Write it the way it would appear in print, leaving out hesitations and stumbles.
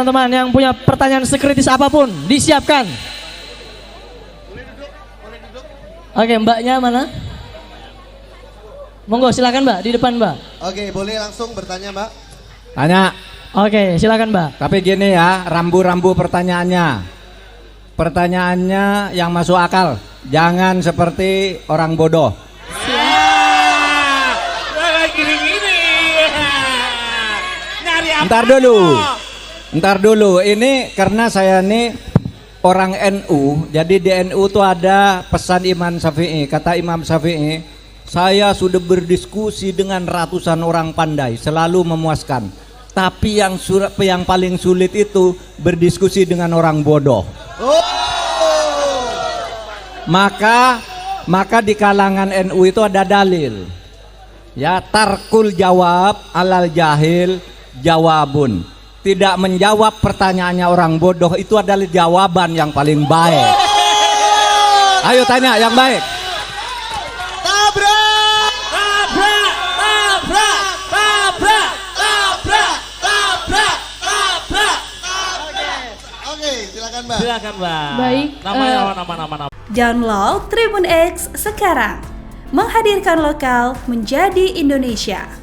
teman-teman yang punya pertanyaan sekritis apapun, disiapkan. Oke, mbaknya mana? Monggo silakan mbak, di depan mbak. Oke, boleh langsung bertanya mbak. Tanya. Oke, silakan mbak. Tapi gini ya, rambu-rambu pertanyaannya. Pertanyaannya yang masuk akal. Jangan seperti orang bodoh. Ntar dulu. Ini karena saya nih orang NU. Jadi di NU tuh ada pesan Imam Syafi'i. Kata Imam Syafi'i, saya sudah berdiskusi dengan ratusan orang pandai, selalu memuaskan. Tapi yang paling sulit itu berdiskusi dengan orang bodoh. Maka di kalangan NU itu ada dalil. Ya, tarkul jawab alal jahil jawabun. Tidak menjawab pertanyaannya orang bodoh itu adalah jawaban yang paling baik. Ayo tanya yang baik. Tabrak! Tabrak! Tabrak! Tabrak! Tabrak! Tabrak! Tabrak! Oke, silakan mbak. Silakan mbak. Baik, Nama. download Tribun X sekarang. Menghadirkan lokal menjadi Indonesia.